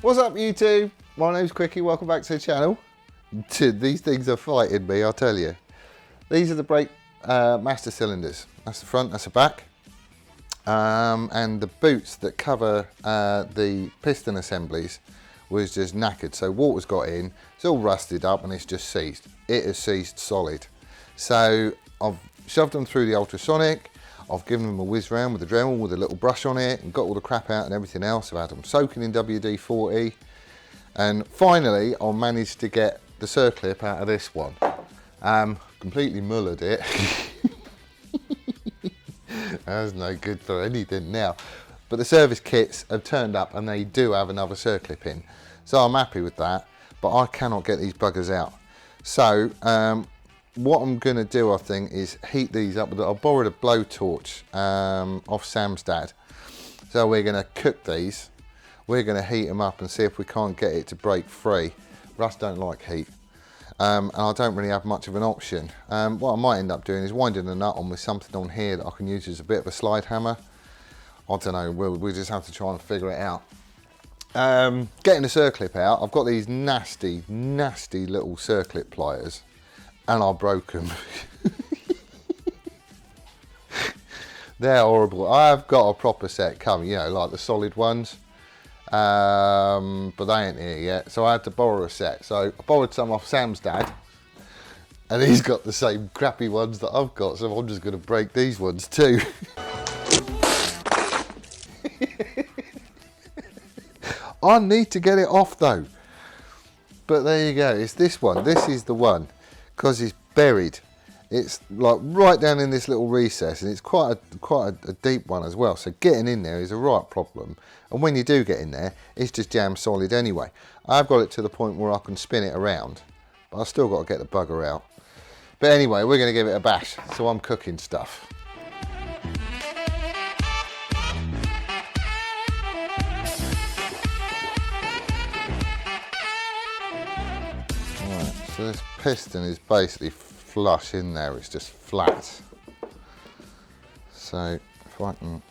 What's up YouTube? My name's Quickie, welcome back to the channel. These things are fighting me, I'll tell you. These are the brake master cylinders. That's the front, that's the back. And the boots that cover the piston assemblies was just knackered. So water's got in, it's all rusted up and it's just seized. It has seized solid. So I've shoved them through the ultrasonic. I've given them a whiz round with the Dremel with a little brush on it and got all the crap out and everything else. I've had them soaking in WD-40 and finally I managed to get the circlip out of this one. Completely mullered it. That's no good for anything now. But the service kits have turned up and they do have another circlip in. So I'm happy with that, but I cannot get these buggers out. So what I'm going to do, I think, is heat these up. I borrowed a blowtorch off Sam's dad. So we're going to cook these. We're going to heat them up and see if we can't get it to break free. Russ don't like heat. And I don't really have much of an option. What I might end up doing is winding a nut on with something on here that I can use as a bit of a slide hammer. I don't know, we'll just have to try and figure it out. Getting the circlip out, I've got these nasty, nasty little circlip pliers. And I broke them. They're horrible. I've got a proper set coming, you know, like the solid ones. But they ain't here yet. So I had to borrow a set. So I borrowed some off Sam's dad. And he's got the same crappy ones that I've got. So I'm just going to break these ones too. I need to get it off though. But there you go. It's this one. This is the one. Because it's buried, it's like right down in this little recess, and it's quite a deep one as well. So getting in there is a right problem. And when you do get in there, it's just jam solid anyway. I've got it to the point where I can spin it around, but I've still got to get the bugger out. But anyway, we're going to give it a bash. So I'm cooking stuff. So this piston is basically flush in there, it's just flat. So if I can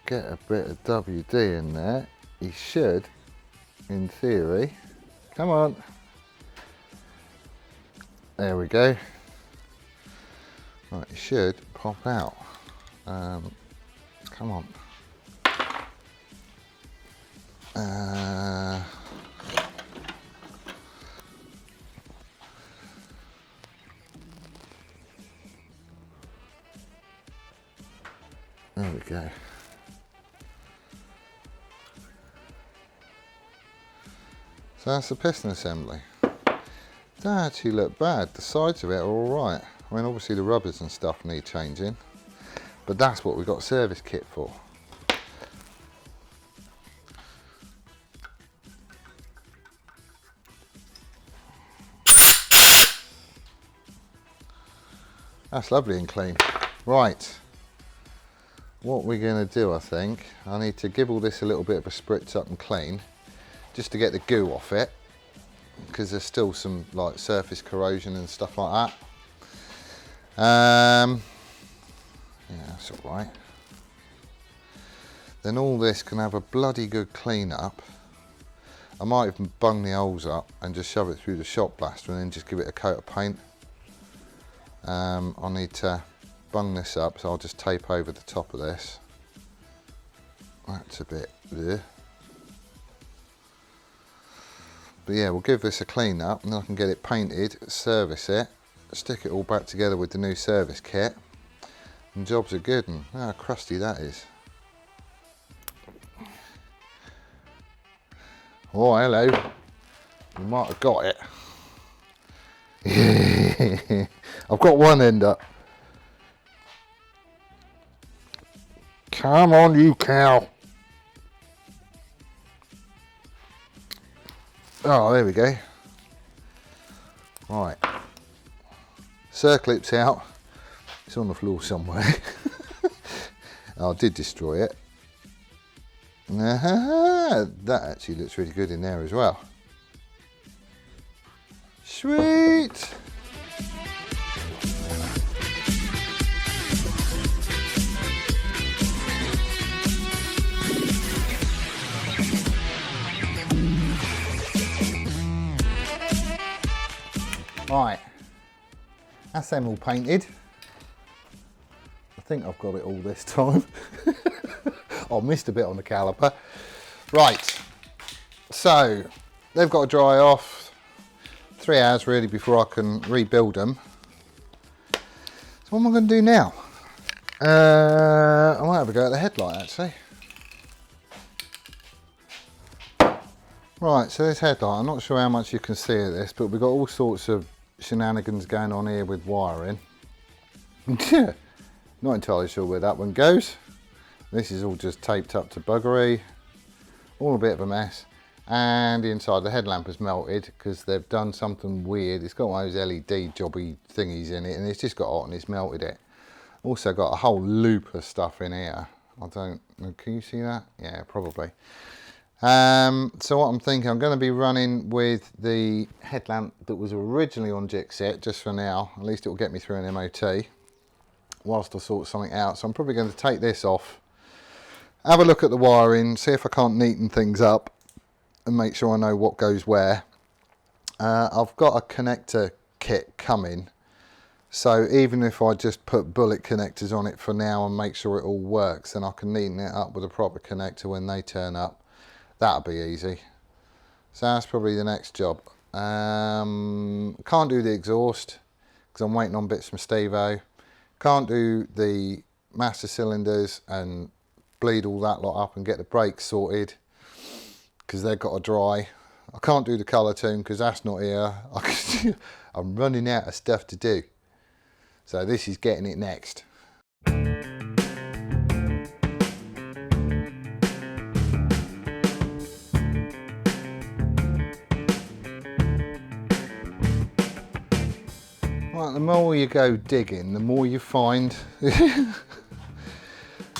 get a bit of WD in there, he should, in theory, come on. There we go. Right, he should pop out. Come on. There we go. So that's the piston assembly. Doesn't actually look bad. The sides of it are all right. I mean, obviously the rubbers and stuff need changing, but that's what we've got a service kit for. That's lovely and clean. Right. What we're going to do, I think, I need to give all this a little bit of a spritz up and clean, just to get the goo off it, because there's still some like surface corrosion and stuff like that. Yeah, that's all right. Then all this can have a bloody good clean up. I might even bung the holes up and just shove it through the shop blaster and then just give it a coat of paint. I need to bung this up, so I'll just tape over the top of this. That's a bit there. But yeah, we'll give this a clean up and then I can get it painted, service it, stick it all back together with the new service kit, and jobs are good. And how crusty that is. Oh, hello. You might have got it. I've got one end up. Come on, you cow. Oh, there we go. Right. Circlip's out. It's on the floor somewhere. I did destroy it. That actually looks really good in there as well. Sweet. Right, that's them all painted. I think I've got it all this time. I missed a bit on the caliper. Right, so they've got to dry off. 3 hours really before I can rebuild them. So what am I going to do now? I might have a go at the headlight actually. Right, so this headlight, I'm not sure how much you can see of this, but we've got all sorts of shenanigans going on here with wiring. Not entirely sure where that one goes. This is all just taped up to buggery. All a bit of a mess. And the inside, the headlamp has melted because they've done something weird. It's got one of those LED jobby thingies in it and it's just got hot and it's melted it. Also got a whole loop of stuff in here. I don't, can you see that? Yeah, probably. So what I'm thinking, I'm going to be running with the headlamp that was originally on Jixit just for now. At least it will get me through an MOT whilst I sort something out. So I'm probably going to take this off, have a look at the wiring, see if I can't neaten things up and make sure I know what goes where. I've got a connector kit coming, so even if I just put bullet connectors on it for now and make sure it all works, then I can neaten it up with a proper connector when they turn up. That'll be easy. So that's probably the next job. Can't do the exhaust because I'm waiting on bits from Steve-O. Can't do the master cylinders and bleed all that lot up and get the brakes sorted because they've got to dry. I can't do the colour tune because that's not here. I'm running out of stuff to do. So this is getting it next. Right, the more you go digging, the more you find.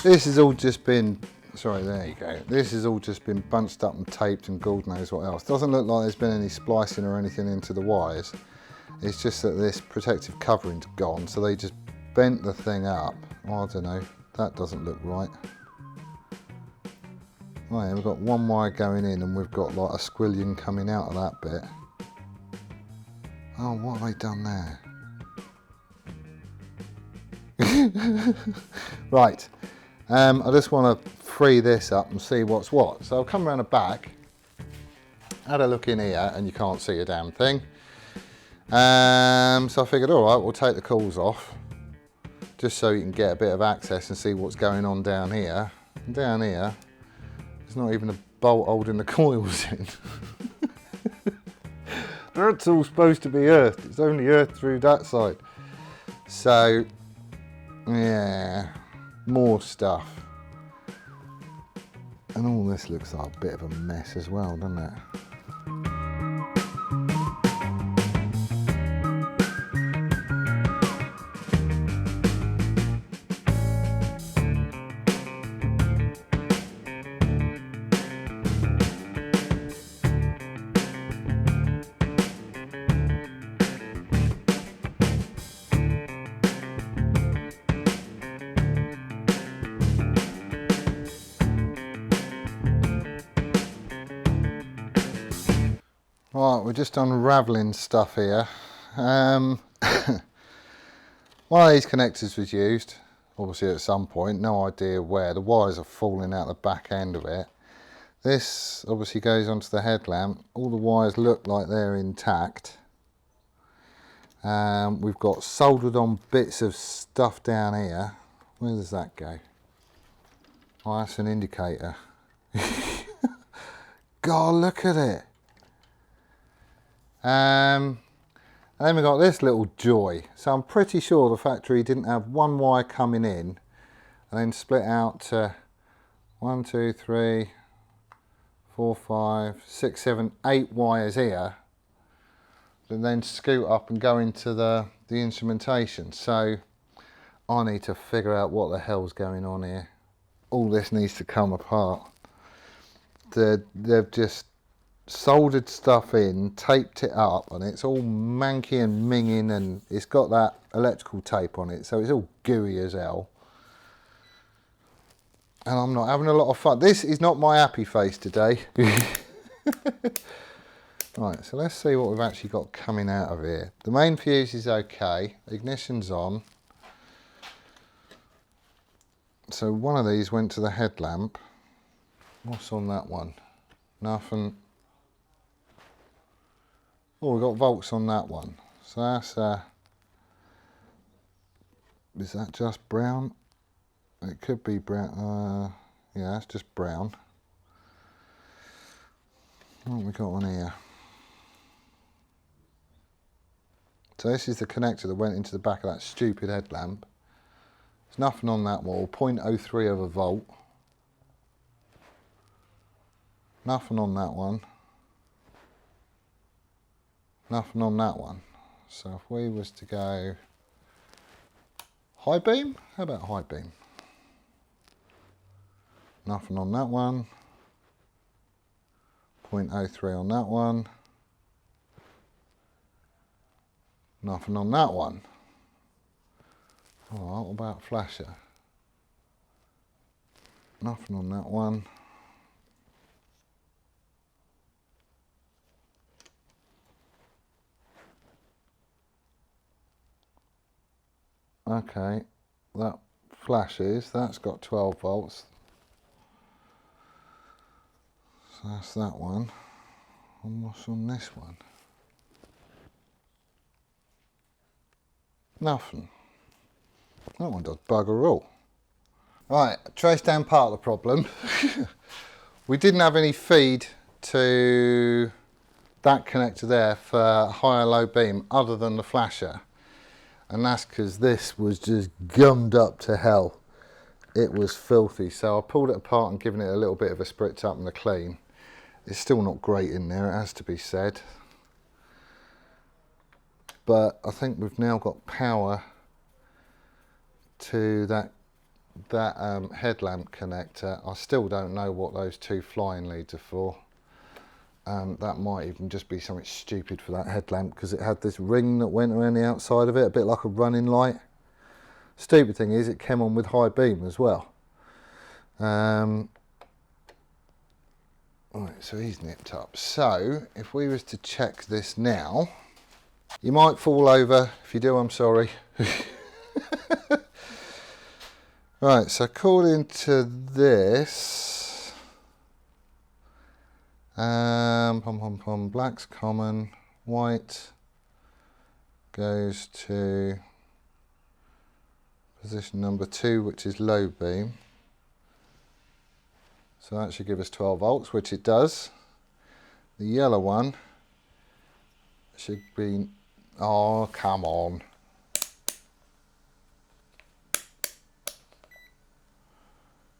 This has all just been, sorry, there you go. This has all just been bunched up and taped and God knows what else. Doesn't look like there's been any splicing or anything into the wires. It's just that this protective covering's gone, so they just bent the thing up. Oh, I don't know, that doesn't look right. Right, we've got one wire going in and we've got like a squillion coming out of that bit. Oh, what have they done there? Right, I just want to free this up and see what's what. So I've come around the back, had a look in here and you can't see a damn thing. So I figured, all right, we'll take the coils off just so you can get a bit of access and see what's going on down here. And down here, there's not even a bolt holding the coils in. That's all supposed to be earthed. It's only earthed through that side. So, yeah, more stuff. And all this looks like a bit of a mess as well, doesn't it? Right, we're just unravelling stuff here. One of these connectors was used, obviously at some point, no idea where. The wires are falling out the back end of it. This obviously goes onto the headlamp. All the wires look like they're intact. We've got soldered on bits of stuff down here. Where does that go? Oh, that's an indicator. God, look at it. And then we've got this little joy. So I'm pretty sure the factory didn't have one wire coming in and then split out to 1, 2, 3, 4, 5, 6, 7, 8 wires here, and then scoot up and go into the instrumentation. So I need to figure out what the hell's going on here. All this needs to come apart. they've just soldered stuff in, taped it up, and it's all manky and minging, and it's got that electrical tape on it, so it's all gooey as hell. And I'm not having a lot of fun. This is not my happy face today. Right, so let's see what we've actually got coming out of here. The main fuse is okay, ignition's on. So one of these went to the headlamp. What's on that one? Nothing. Oh, we've got volts on that one. So that's, is that just brown? It could be brown. Yeah, that's just brown. What have we got on here? So this is the connector that went into the back of that stupid headlamp. There's nothing on that wall, 0.03 of a volt. Nothing on that one. Nothing on that one. So if we was to go high beam, how about high beam? Nothing on that one. 0.03 on that one. Nothing on that one. Alright, what about flasher? Nothing on that one. Okay, that flashes, that's got 12 volts. So that's that one. And what's on this one? Nothing. That one does bugger all. Right, trace down part of the problem. We didn't have any feed to that connector there for high or low beam other than the flasher. And that's because this was just gummed up to hell. It was filthy. So I pulled it apart and given it a little bit of a spritz up and a clean. It's still not great in there, it has to be said. But I think we've now got power to that headlamp connector. I still don't know what those two flying leads are for. That might even just be something stupid for that headlamp because it had this ring that went around the outside of it, a bit like a running light. Stupid thing is it came on with high beam as well. Right, so he's nipped up. So if we was to check this now, you might fall over. If you do, I'm sorry. Right, so according to this, black's common, white goes to position number 2, which is low beam. So that should give us 12 volts, which it does. The yellow one should be, oh, come on.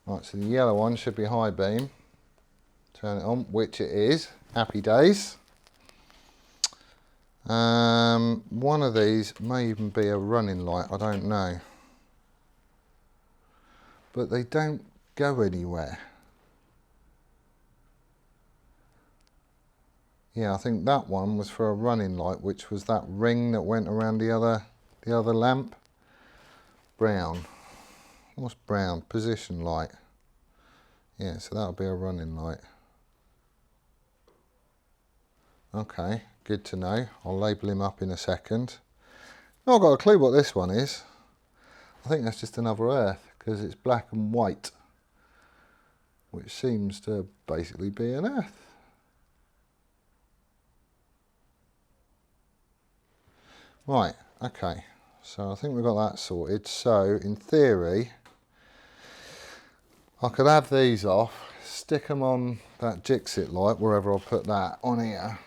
Right, so the yellow one should be high beam. Turn it on, which it is. Happy days. One of these may even be a running light, I don't know. But they don't go anywhere. Yeah, I think that one was for a running light, which was that ring that went around the other lamp. Brown. What's brown? Position light. Yeah, so that'll be a running light. Okay, good to know. I'll label him up in a second. Not got a clue what this one is. I think that's just another earth because it's black and white, which seems to basically be an earth. Right, okay, so I think we've got that sorted. So in theory, I could have these off, stick them on that Jixit light, wherever I'll put that on here.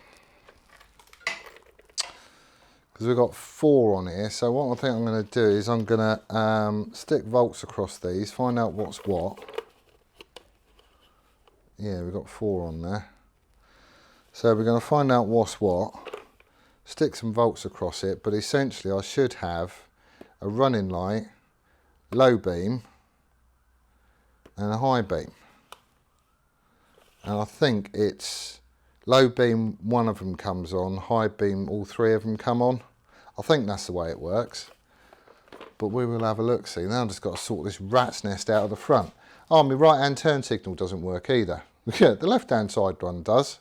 Because we've got 4 on here, so what I think I'm going to do is I'm going to stick volts across these, find out what's what. Yeah, we've got 4 on there. So we're going to find out what's what. Stick some volts across it, but essentially I should have a running light, low beam and a high beam. and I think it's low beam one of them comes on, high beam all three of them come on. I think that's the way it works, but we will have a look. See, now I've just got to sort this rat's nest out of the front. Oh, my right hand turn signal doesn't work either. Yeah, the left hand side one does,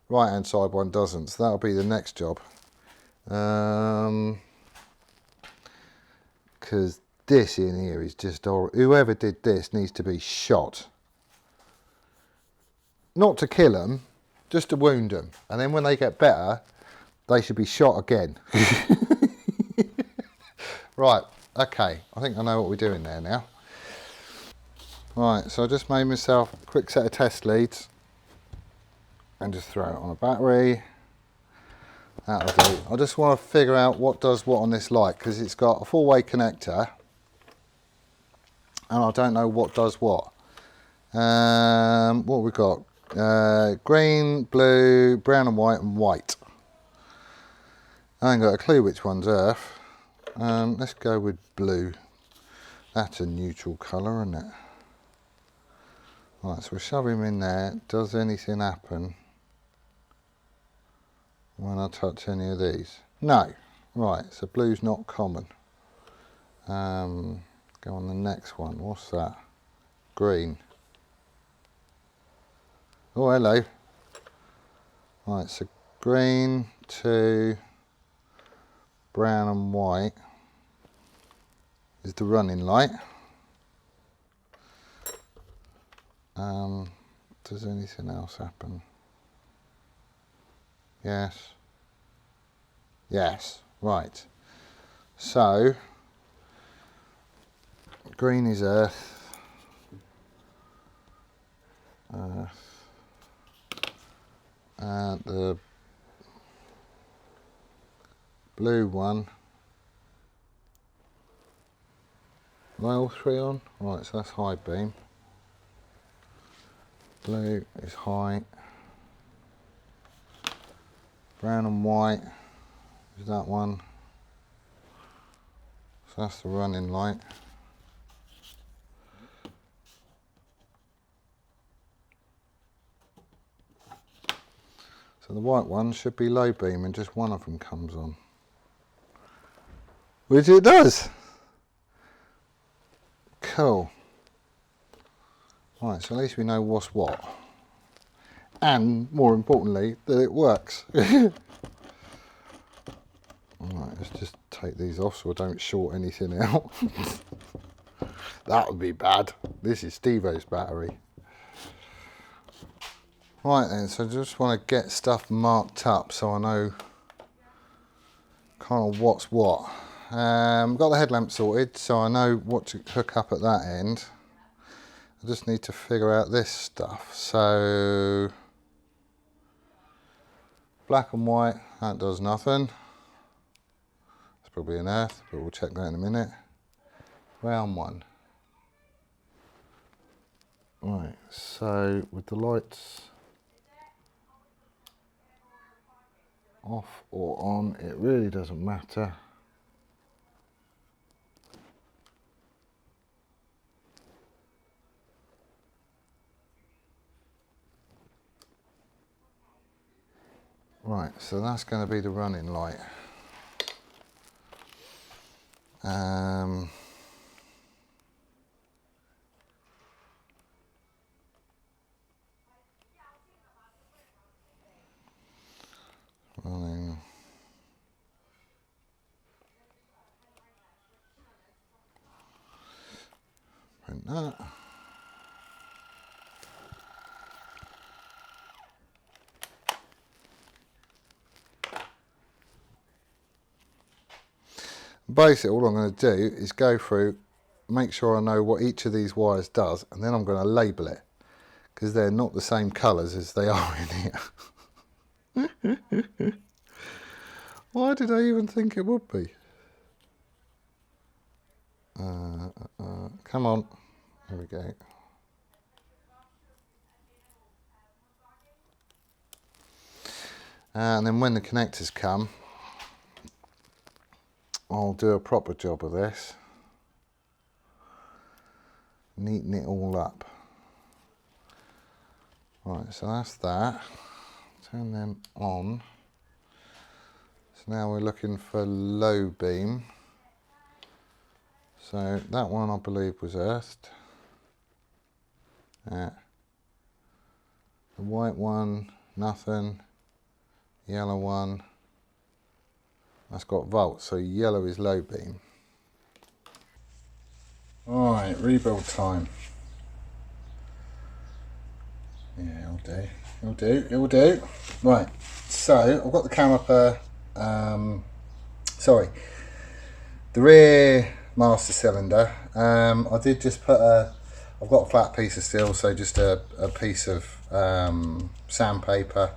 right hand side one doesn't, so that'll be the next job. Because this in here is just horrible. Whoever did this needs to be shot. Not to kill them, just to wound them. And then when they get better, they should be shot again. Right, okay. I think I know what we're doing there now. Right, so I just made myself a quick set of test leads. And just throw it on a battery. That'll do. I just want to figure out what does what on this light, because it's got a four-way connector. And I don't know what does what. What we got? Green, blue, brown and white. I ain't got a clue which one's earth. Let's go with blue. That's a neutral colour, isn't it? Right, so we'll shove him in there. Does anything happen when I touch any of these? No. Right, so blue's not common. Go on the next one. What's that? Green. Oh, hello. Right, so green to brown and white is the running light. Does anything else happen? Yes. Yes, right. So, green is earth. And the blue one. Are they all three on? Right, so that's high beam. Blue is high. Brown and white is that one. So that's the running light. So the white one should be low beam and just one of them comes on. Which it does. Cool. Right, so at least we know what's what. And more importantly, that it works. Alright, let's just take these off so I don't short anything out. That would be bad. This is Steve-O's battery. Right then, so I just want to get stuff marked up so I know kind of what's what. Got the headlamp sorted, so I know what to hook up at that end. I just need to figure out this stuff. So, black and white, that does nothing. It's probably an earth, but we'll check that in a minute. Brown one. Right, so with the lights off or on, it really doesn't matter. Right, so that's going to be the running light. Running. Print that. Basically, all I'm going to do is go through, make sure I know what each of these wires does, and then I'm going to label it, because they're not the same colours as they are in here. Why did I even think it would be? Come on. There we go. And then when the connectors come, I'll do a proper job of this. Neaten it all up. Right, so that's that. Turn them on. So now we're looking for low beam. So that one I believe was earthed. The white one, nothing. Yellow one, that's got volts, so yellow is low beam. Alright, rebuild time. Yeah, it'll do. Right, so I've got the caliper, sorry, the rear master cylinder. I did just put I've got a flat piece of steel, so just a piece of sandpaper,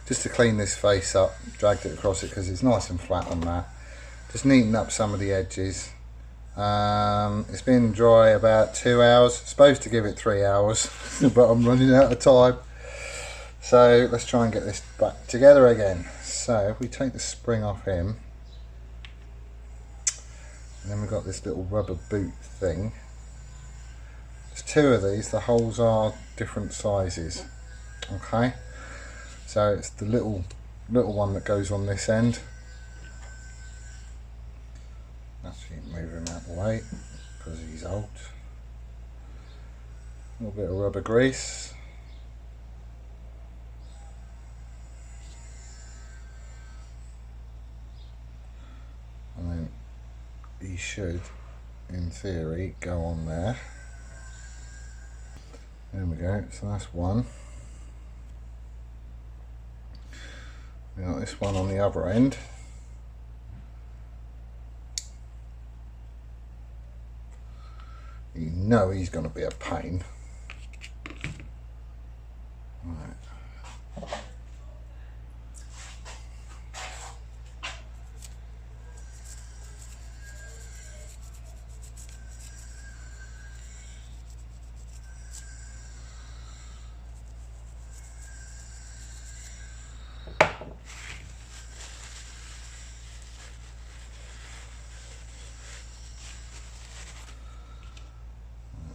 just to clean this face up, dragged it across it because it's nice and flat on that. Just neaten up some of the edges. It's been dry about 2 hours, supposed to give it 3 hours, but I'm running out of time. So let's try and get this back together again. So if we take the spring off him, and then we've got this little rubber boot thing. There's 2 of these, the holes are different sizes. Okay, so it's the little one that goes on this end. Actually move him out of the way because he's old. A little bit of rubber grease. And then he should, in theory, go on there. There we go, so that's one. We got this one on the other end. You know he's going to be a pain. Right.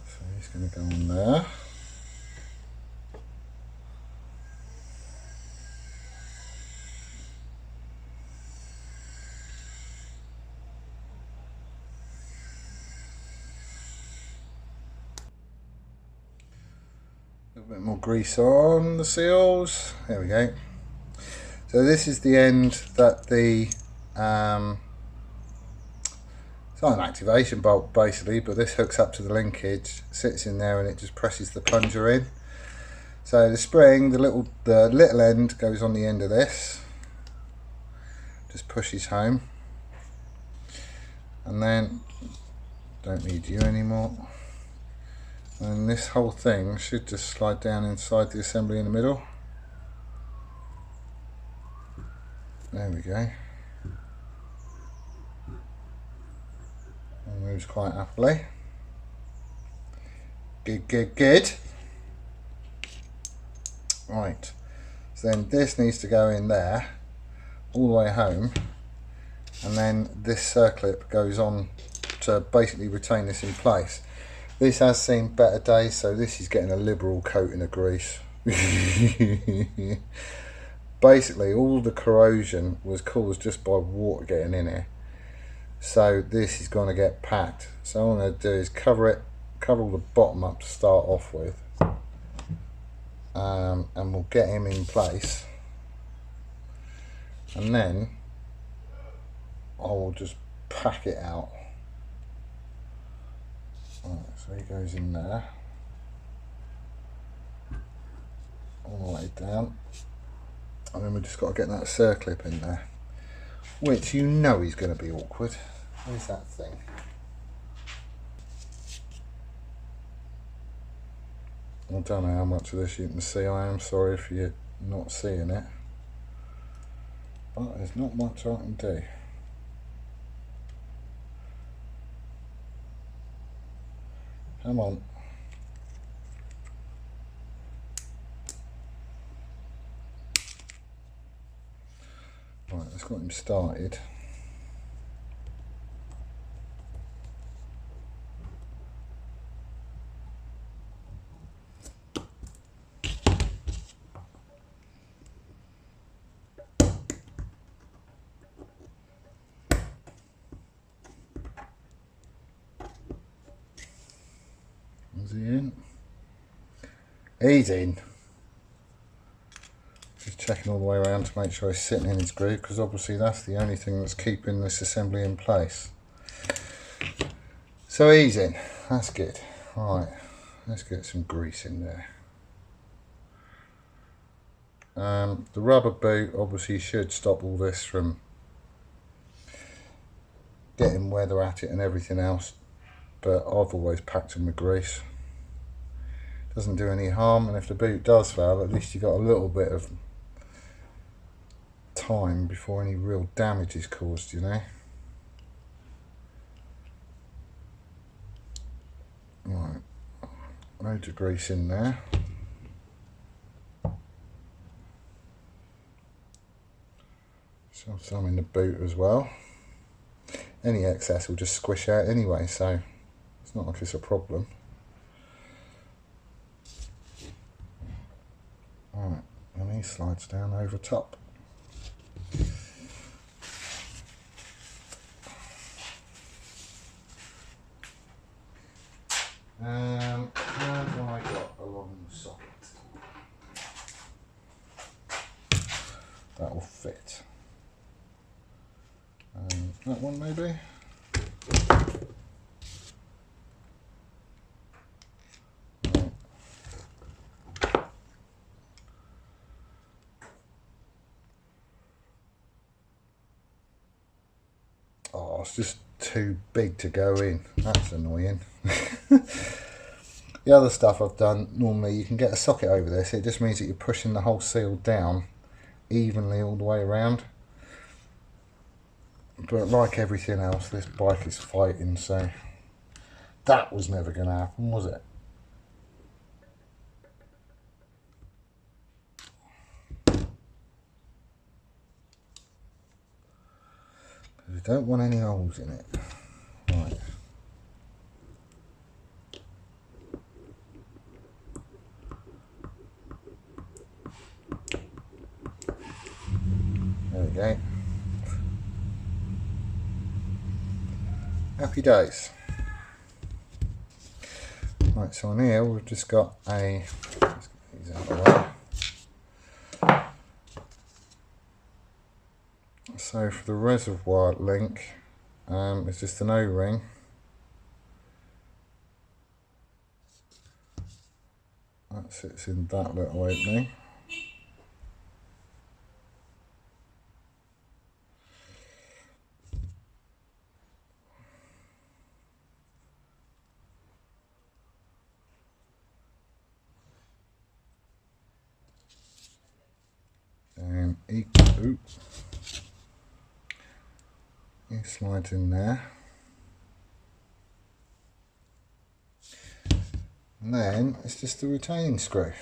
So he's going to go on there. A little bit more grease on the seals. There we go. So this is the end that the it's not an activation bolt basically, but this hooks up to the linkage, sits in there, and it just presses the plunger in. So the spring, the little end goes on the end of this, just pushes home, and then don't need you anymore. And this whole thing should just slide down inside the assembly in the middle. There we go. And moves quite happily. Good. Right. So then this needs to go in there, all the way home, and then this circlip goes on to basically retain this in place. This has seen better days, so this is getting a liberal coating of grease. Basically, all the corrosion was caused just by water getting in here. So this is going to get packed. So all I'm going to do is cover all the bottom up to start off with. And we'll get him in place. And then I will just pack it out. Right, so he goes in there, all the way down, and then we've just got to get that circlip in there, which you know is going to be awkward. Where's that thing? I don't know how much of this you can see. I am sorry if you're not seeing it, but there's not much I can do. Come on. Right, let's get him started. He's in. Just checking all the way around to make sure he's sitting in his groove, because obviously that's the only thing that's keeping this assembly in place. So he's in. That's good. Right, let's get some grease in there. The rubber boot obviously should stop all this from getting weather at it and everything else, but I've always packed them with grease. Doesn't do any harm, and if the boot does fail, at least you've got a little bit of time before any real damage is caused, you know. Right, loads of grease in there. Some in the boot as well. Any excess will just squish out anyway, so it's not like it's a problem. Right, and he slides down over top. How have I got along the socket? That will fit. That one maybe? Right. Oh, it's just too big to go in. That's annoying. The other stuff I've done, normally you can get a socket over this. It just means that you're pushing the whole seal down evenly all the way around. But like everything else, this bike is fighting, so that was never going to happen, was it? We don't want any holes in it. Right. There we go. Happy days. Right, so on here we've just got a, let's get these out of the way. So for the reservoir link, it's just an O-ring. That sits in that little opening. And he slides in there. And then it's just the retaining screw,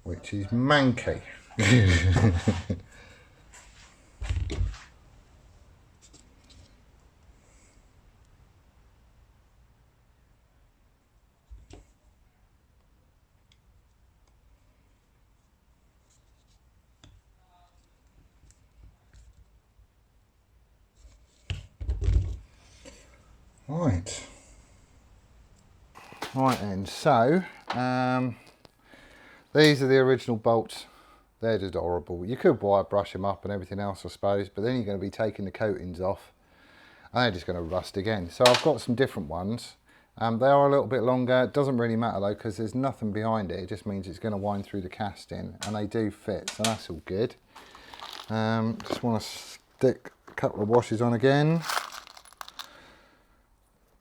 which is manky. Right then, so these are the original bolts. They're just horrible. You could wire brush them up and everything else, I suppose, but then you're going to be taking the coatings off and they're just going to rust again. So I've got some different ones. They are a little bit longer. It doesn't really matter though, because there's nothing behind it. It just means it's going to wind through the casting, and they do fit, so that's all good. Just want to stick a couple of washes on again,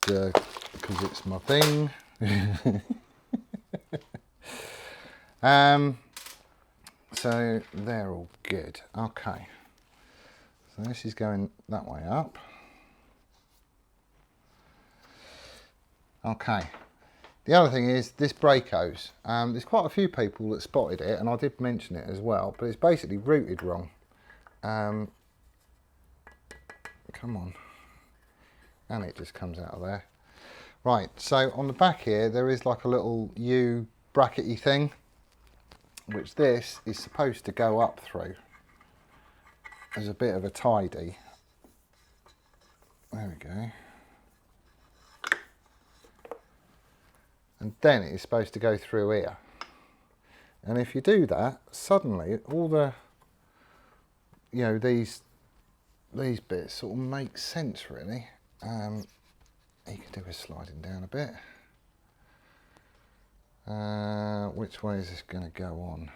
because it's my thing. So they're all good. Okay, so this is going that way up. Okay, the other thing is this brake hose. There's quite a few people that spotted it, and I did mention it as well, but it's basically routed wrong. Come on, and it just comes out of there. Right, so on the back here there is like a little U brackety thing, which this is supposed to go up through as a bit of a tidy. There we go. and then it's supposed to go through here. And if you do that, suddenly all the, you know, these bits sort of make sense really. You can do with sliding down a bit. Which way is this going to go on?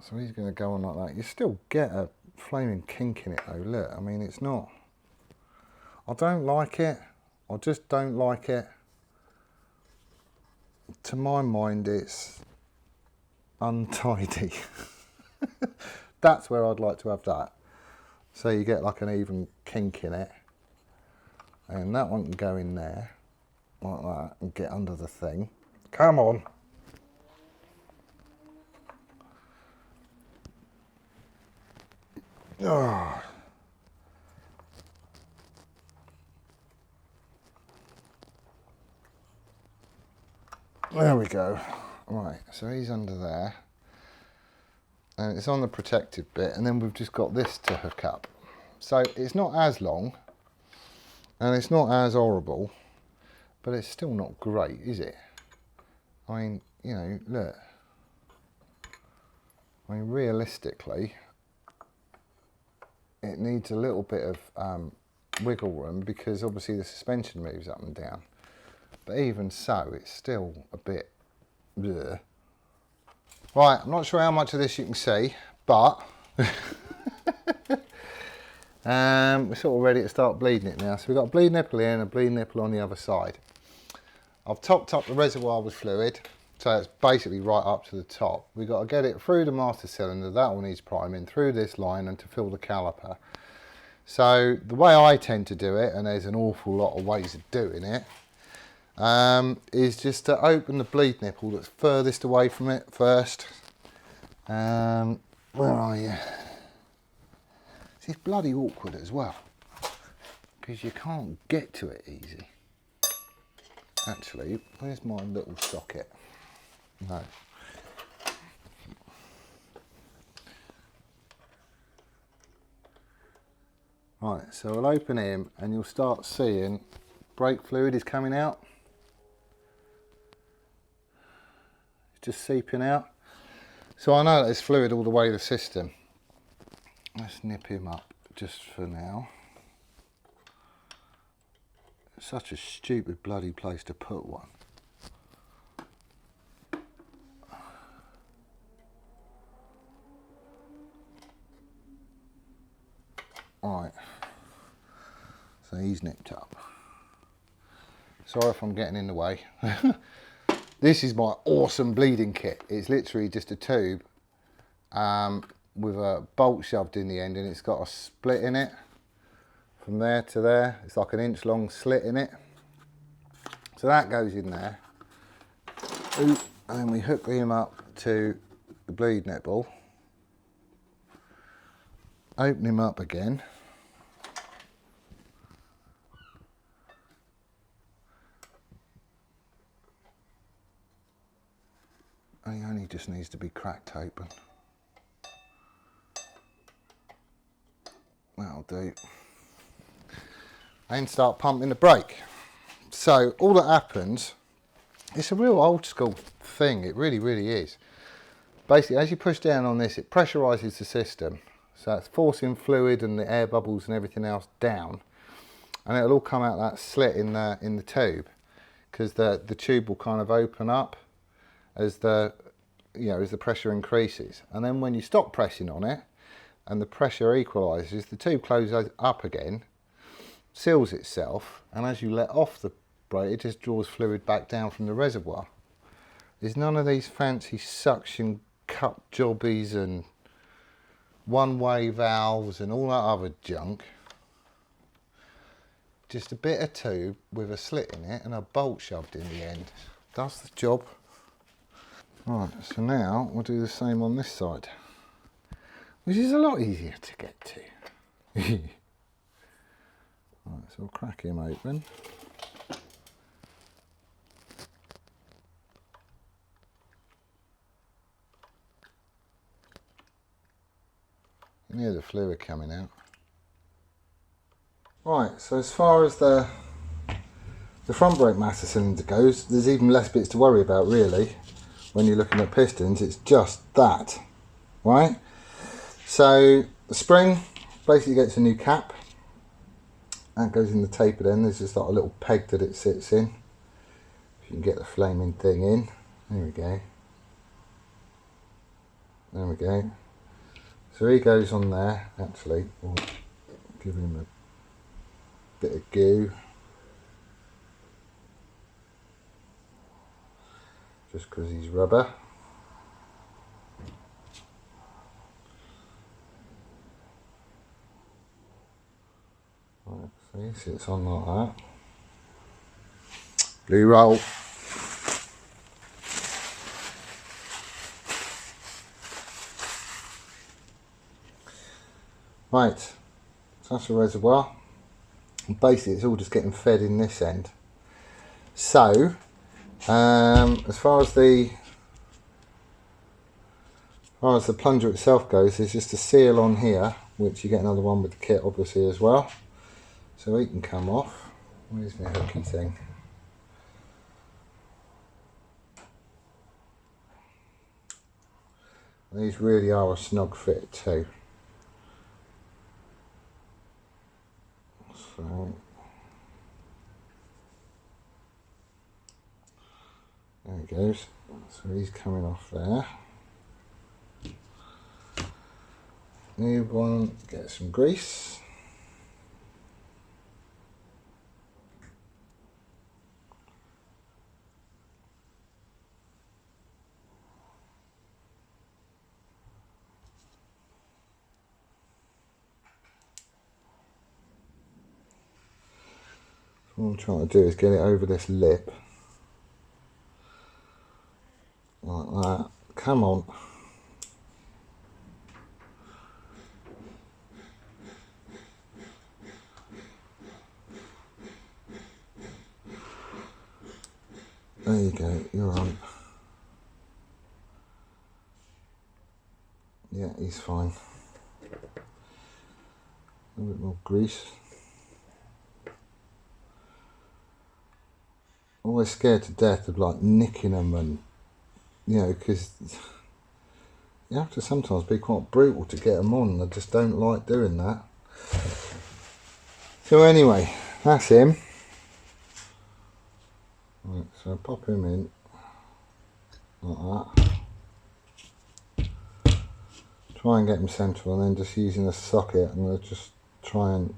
So he's going to go on like that. You still get a flaming kink in it though, look. I mean, it's not... I don't like it. I just don't like it. To my mind, it's untidy. That's where I'd like to have that. So you get like an even kink in it. And that one can go in there, like that, and get under the thing. Come on. Oh. There we go. Right, so he's under there. And it's on the protective bit, and then we've just got this to hook up. So it's not as long, and it's not as horrible, but it's still not great, is it? I mean, you know, look. I mean, realistically, it needs a little bit of wiggle room because obviously the suspension moves up and down. But even so, it's still a bit bleh. Right, I'm not sure how much of this you can see, but we're sort of ready to start bleeding it now. So we've got a bleed nipple here and a bleed nipple on the other side. I've topped up the reservoir with fluid, so it's basically right up to the top. We've got to get it through the master cylinder, that one needs priming, through this line and to fill the caliper. So the way I tend to do it, and there's an awful lot of ways of doing it, is just to open the bleed nipple that's furthest away from it first. Where are you? It's bloody awkward as well, because you can't get to it easy. Actually, where's my little socket? No. Right, so we'll open him and you'll start seeing brake fluid is coming out. It's just seeping out. So I know that there's fluid all the way to the system. Let's nip him up just for now. Such a stupid bloody place to put one. Right, so he's nipped up. Sorry if I'm getting in the way. This is my awesome bleeding kit. It's literally just a tube with a bolt shoved in the end, and it's got a split in it from there to there. It's like an inch long slit in it. So that goes in there. And then we hook him up to the bleed nipple. Open him up again. And he only just needs to be cracked open. That'll do. And start pumping the brake. So all that happens, it's a real old school thing, it really, really is. Basically, as you push down on this, it pressurizes the system. So it's forcing fluid and the air bubbles and everything else down. And it'll all come out that slit in the tube, because the tube will kind of open up as the pressure increases. And then when you stop pressing on it and the pressure equalizes, the tube closes up again, seals itself, and as you let off the brake, it just draws fluid back down from the reservoir. There's none of these fancy suction cup jobbies and one-way valves and all that other junk. Just a bit of tube with a slit in it and a bolt shoved in the end. Does the job. Right, so now we'll do the same on this side, which is a lot easier to get to. Right, so we'll crack him open. You can hear the fluid coming out. Right, so as far as the the front brake master cylinder goes, there's even less bits to worry about really when you're looking at pistons. It's just that, right? So the spring basically gets a new cap. That goes in the tapered end. There's just like a little peg that it sits in. If you can get the flaming thing in. There we go. There we go. So he goes on there. Actually, we'll give him a bit of goo. Just because he's rubber. Right, see, sits on like that. Blue roll. Right, so that's the reservoir. And basically it's all just getting fed in this end. So, as far as the plunger itself goes, there's just a seal on here, which you get another one with the kit obviously as well. So he can come off. Where's my hooky thing? These really are a snug fit too. So there he goes. So he's coming off there. New one, get some grease. What I'm trying to do is get it over this lip. Like that. Come on. There you go, you're on. Yeah, he's fine. A bit more grease. Always scared to death of like nicking them, and you know, because you have to sometimes be quite brutal to get them on. I just don't like doing that. So anyway, that's him. Right, so pop him in like that. Try and get him central, and then just using a socket, I'm going to just try and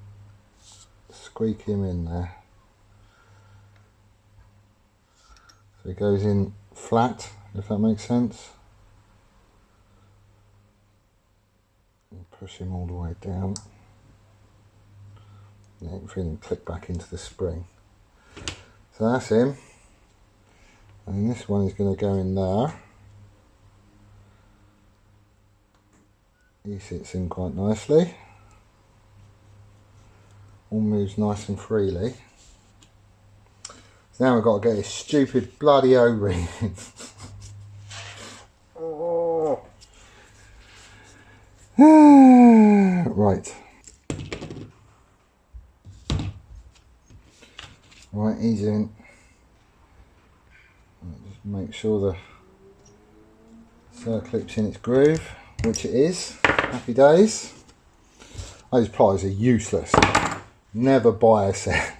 squeak him in there. So he goes in flat, if that makes sense. And push him all the way down. Yeah, you can feel him click back into the spring. So that's him. And this one is going to go in there. He sits in quite nicely. All moves nice and freely. So now we've got to get this stupid bloody O-ring in. Oh. Right. Right, he's in. Just make sure the circlip's in its groove, which it is. Happy days. Those pliers are useless. Never buy a set.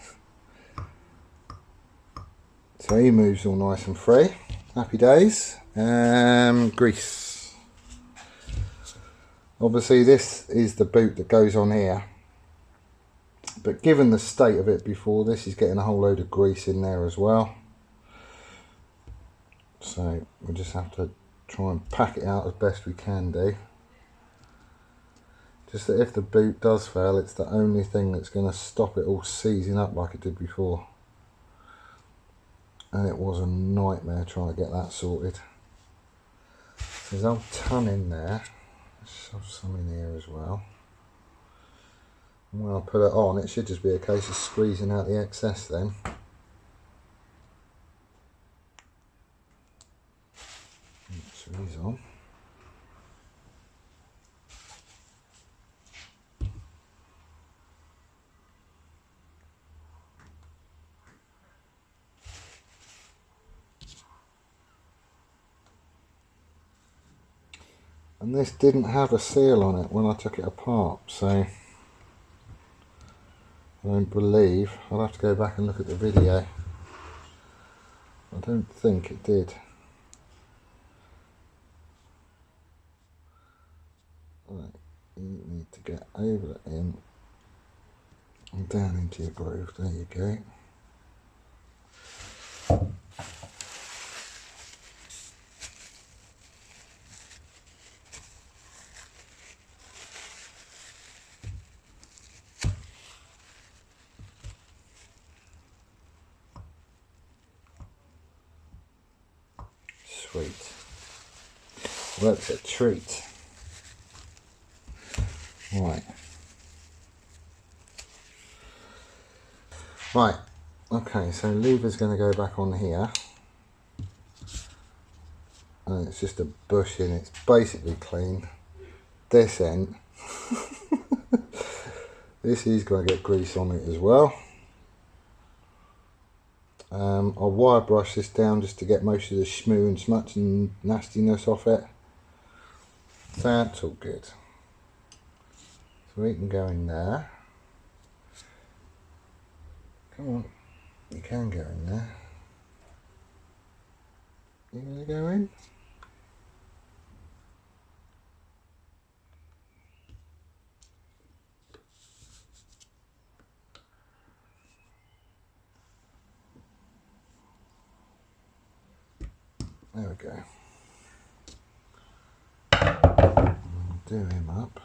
So he moves all nice and free. Happy days. Grease. Obviously this is the boot that goes on here. But given the state of it before, this is getting a whole load of grease in there as well. So we just have to try and pack it out as best we can do. Just that if the boot does fail, it's the only thing that's going to stop it all seizing up like it did before. And it was a nightmare trying to get that sorted. There's a ton in there. Let's shove some in here as well. And when I put it on, it should just be a case of squeezing out the excess then. So he's on. And this didn't have a seal on it when I took it apart, so I don't believe. I'll have to go back and look at the video. I don't think it did. Right, you need to get over the in and down into your groove. There you go. Sweet. Well, that's a treat. Right. Right. Okay, so lever's going to go back on here. And it's just a bushing. It's basically clean. This end. This is going to get grease on it as well. I'll wire brush this down just to get most of the schmoo and smuts and nastiness off it. So that's all good. So we can go in there. Come on, you can go in there. You gonna go in? There we go. Do him up.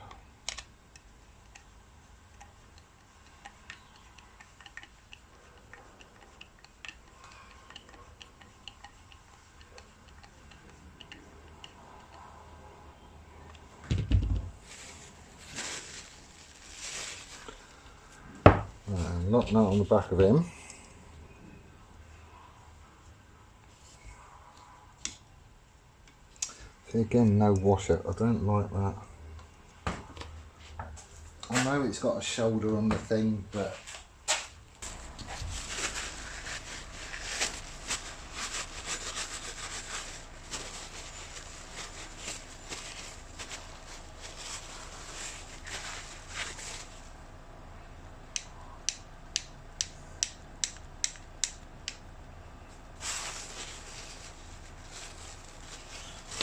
Lock that on the back of him. See, again, no washer. I don't like that. I know it's got a shoulder on the thing, but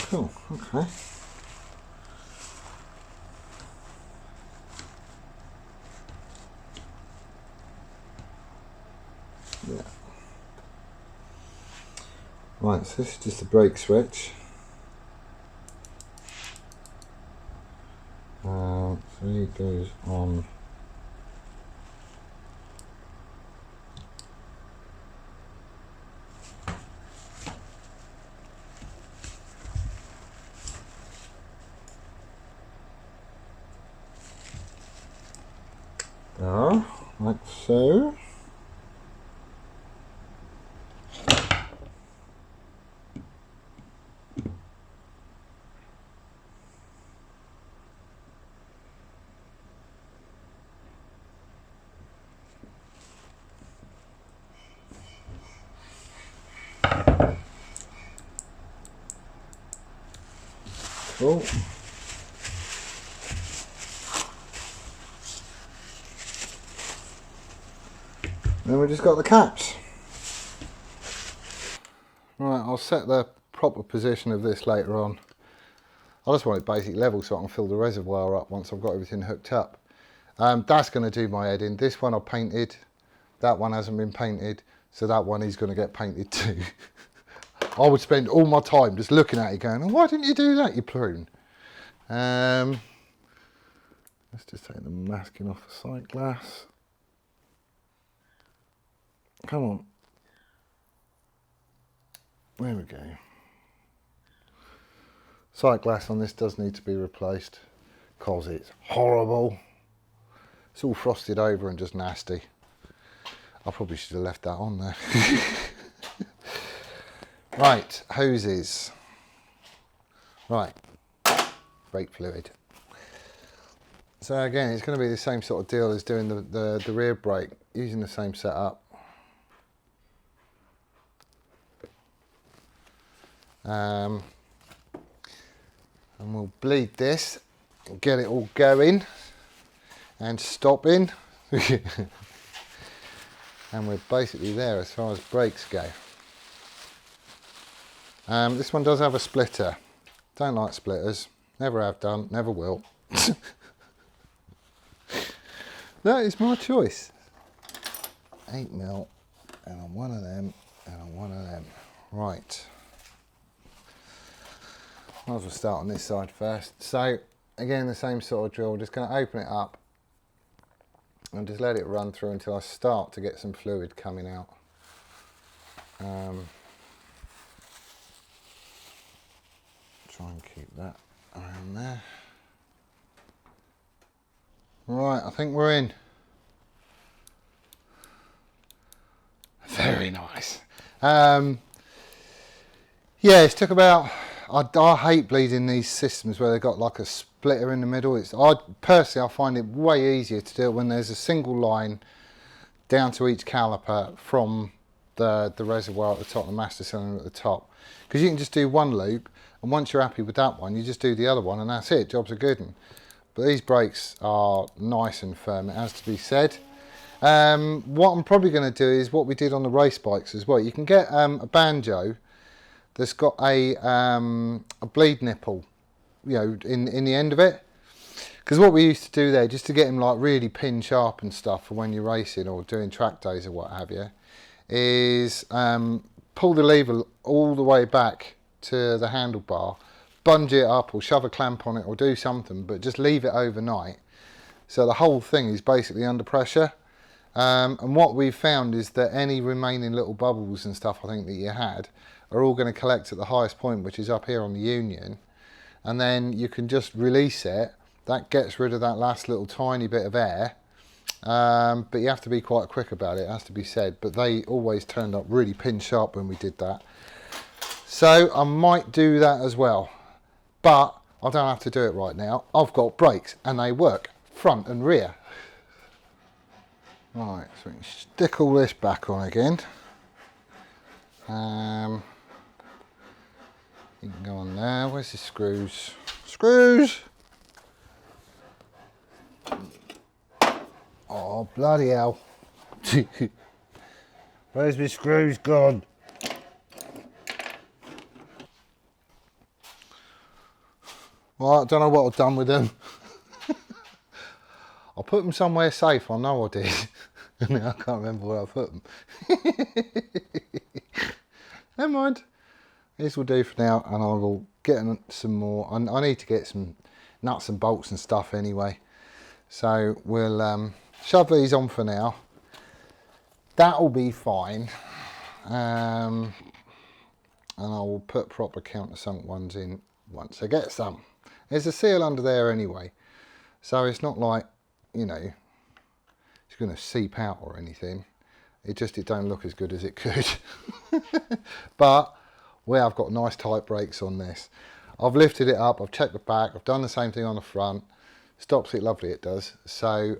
cool, okay. Yeah. Right, so this is just a brake switch. So it goes on. There, like so. Cool. Then we just got the caps. Right, I'll set the proper position of this later on. I just want it basic level so I can fill the reservoir up once I've got everything hooked up. That's going to do my head in. This one I painted, that one hasn't been painted, so that one is going to get painted too. I would spend all my time just looking at it going, oh, why didn't you do that, you prune? Let's just take the masking off the sight glass. Come on. There we go. Sight glass on this does need to be replaced because it's horrible. It's all frosted over and just nasty. I probably should have left that on there. Right, hoses. Right, brake fluid. So again, it's going to be the same sort of deal as doing the rear brake, using the same setup. And we'll bleed this and get it all going and stopping. And we're basically there as far as brakes go. This one does have a splitter. Don't like splitters, never have done, never will. That is my choice. 8mm, and on one of them, and on one of them. Right. Might as well start on this side first. So, again, the same sort of drill. Just going to open it up and just let it run through until I start to get some fluid coming out. Try and keep that around there. Right, I think we're in. Very nice. Yeah, it took about, I hate bleeding these systems where they've got like a splitter in the middle. Personally, I find it way easier to do it when there's a single line down to each caliper from the reservoir at the top, the master cylinder at the top. Because you can just do one loop, and once you're happy with that one, you just do the other one, and that's it, job's a good one. But these brakes are nice and firm, it has to be said. What I'm probably going to do is what we did on the race bikes as well. You can get a banjo that's got a bleed nipple, you know, in the end of it. Because what we used to do there, just to get them like really pin sharp and stuff for when you're racing or doing track days or what have you, is pull the lever all the way back to the handlebar, bunge it up or shove a clamp on it or do something, but just leave it overnight. So the whole thing is basically under pressure. And what we've found is that any remaining little bubbles and stuff I think that you had are all going to collect at the highest point, which is up here on the union, and then you can just release it. That gets rid of that last little tiny bit of air, but you have to be quite quick about it, has to be said. But they always turned up really pin sharp when we did that, so I might do that as well, but I don't have to do it right now. I've got brakes and they work front and rear. Right, so we can stick all this back on again. You can go on there. Where's the screws? Screws! Oh, bloody hell. Where's my screws gone? Well, I don't know what I've done with them. I put them somewhere safe, I know I did. And I can't remember where I put them. Never mind. This will do for now, and I will get some more. I need to get some nuts and bolts and stuff anyway. So we'll shove these on for now. That'll be fine. And I will put proper countersunk ones in once I get some. There's a seal under there anyway, so it's not like, you know, it's going to seep out or anything. It don't look as good as it could. But we have got nice tight brakes on this. I've lifted it up, I've checked the back, I've done the same thing on the front. Stops it lovely, it does. So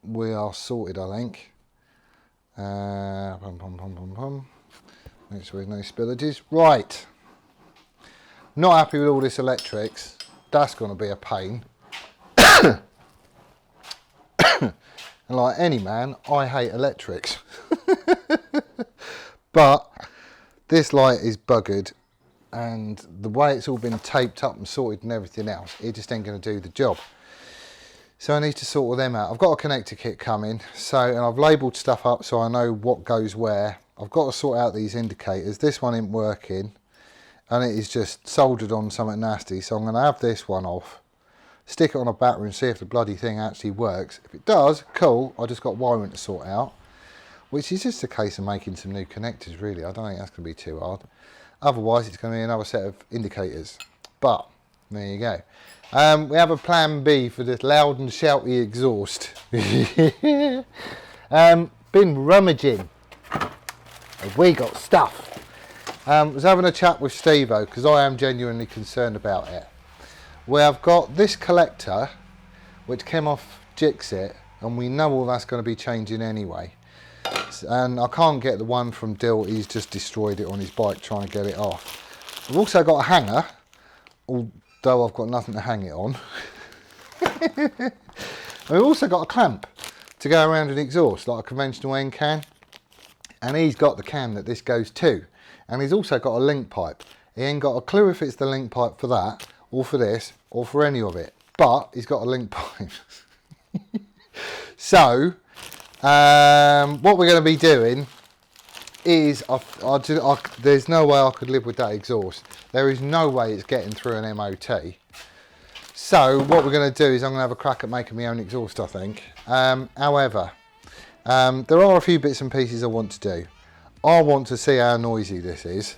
we are sorted, I think. Make sure there's no spillages. Right. Not happy with all this electrics. That's going to be a pain. And like any man, I hate electrics. But this light is buggered, and the way it's all been taped up and sorted and everything else, it just ain't going to do the job. So I need to sort all them out. I've got a connector kit coming, and I've labelled stuff up so I know what goes where. I've got to sort out these indicators. This one isn't working, and it is just soldered on something nasty. So I'm going to have this one off, stick it on a battery and see if the bloody thing actually works. If it does, cool. I just got wiring to sort out, which is just a case of making some new connectors, really. I don't think that's going to be too hard. Otherwise, it's going to be another set of indicators. But there you go. We have a plan B for this loud and shouty exhaust. Been rummaging. We got stuff. Was having a chat with Steve-O because I am genuinely concerned about it. We have got this collector which came off Jixit, and we know all that's going to be changing anyway. And I can't get the one from Dill, he's just destroyed it on his bike trying to get it off. We've also got a hanger, though I've got nothing to hang it on. And we've also got a clamp to go around an exhaust, like a conventional end can. And he's got the cam that this goes to. And he's also got a link pipe. He ain't got a clue if it's the link pipe for that, or for this, or for any of it. But he's got a link pipe. So, what we're going to be doing is, there's no way I could live with that exhaust. There is no way it's getting through an MOT. So what we're going to do is I'm going to have a crack at making my own exhaust, I think. However, there are a few bits and pieces I want to do. I want to see how noisy this is.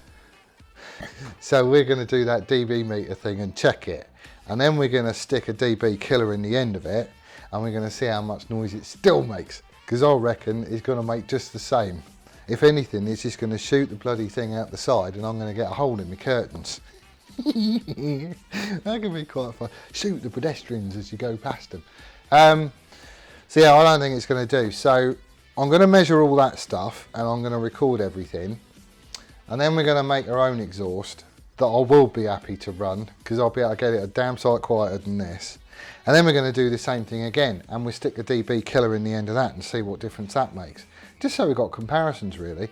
So we're going to do that dB meter thing and check it. And then we're going to stick a dB killer in the end of it. And we're going to see how much noise it still makes. Because I reckon it's going to make just the same. If anything, it's just going to shoot the bloody thing out the side and I'm going to get a hole in my curtains. That can be quite fun. Shoot the pedestrians as you go past them. So yeah, I don't think it's going to do. So I'm going to measure all that stuff and I'm going to record everything. And then we're going to make our own exhaust that I will be happy to run because I'll be able to get it a damn sight quieter than this. And then we're going to do the same thing again and we'll stick a dB killer in the end of that and see what difference that makes. Just so we've got comparisons really.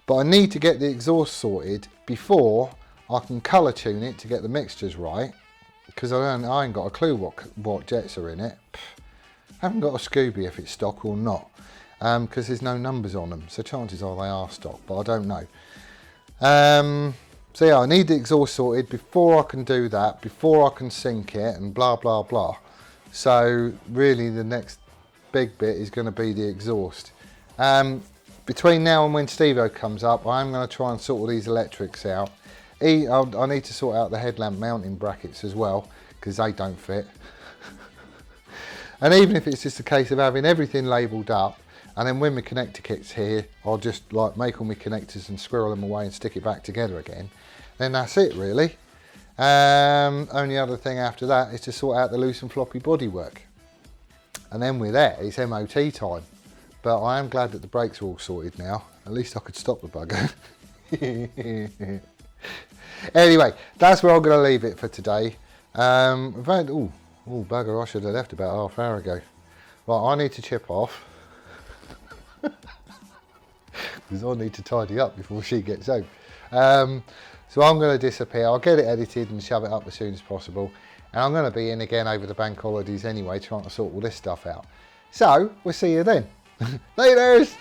But I need to get the exhaust sorted before I can colour tune it to get the mixtures right. Because I ain't got a clue what jets are in it. I haven't got a Scooby if it's stock or not. Because there's no numbers on them. So chances are they are stock, but I don't know. So yeah, I need the exhaust sorted before I can do that, before I can sync it and blah, blah, blah. So really the next big bit is going to be the exhaust. Between now and when Steve-O comes up, I'm going to try and sort all these electrics out. I need to sort out the headlamp mounting brackets as well, because they don't fit. And even if it's just a case of having everything labelled up, and then when my connector kit's here, I'll just like make all my connectors and squirrel them away and stick it back together again. Then that's it really. Only other thing after that is to sort out the loose and floppy bodywork. And then we're there, it's MOT time. But I am glad that the brakes are all sorted now. At least I could stop the bugger. Anyway, that's where I'm going to leave it for today. We've had, oh bugger, I should have left about half an hour ago. Right, I need to chip off. Because I need to tidy up before she gets home. So I'm going to disappear. I'll get it edited and shove it up as soon as possible. And I'm going to be in again over the bank holidays anyway, trying to sort all this stuff out. So, we'll see you then. Laters!